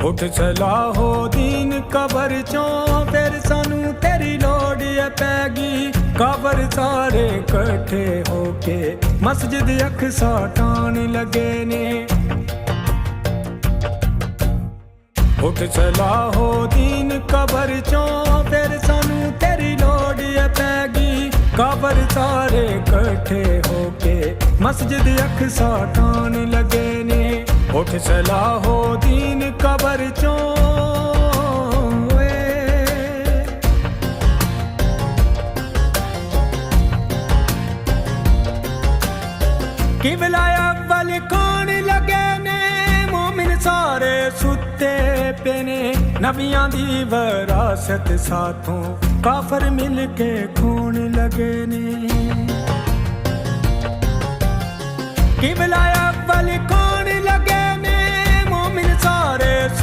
उठ सलाहो दीन कबर चों फिर सानू तेरी लोड़ है पैगी। कबर सारे कट्ठे होके मस्जिद अक्सा टाण लगे ने। उठ सलाहो दीन कबर चों फिर सानू तेरी लोड़ है पैगी। कबर सारे कट्ठे होके मस्जिद अक्सा टाण लगे ने। उठ सलाहो दीन कबर चों किबला अव्वल कौन लगे ने। मोमिन सारे सुते पे ने। नबियां दी वरासत साथों काफर मिल के खून लगे ने। किबला अव्वल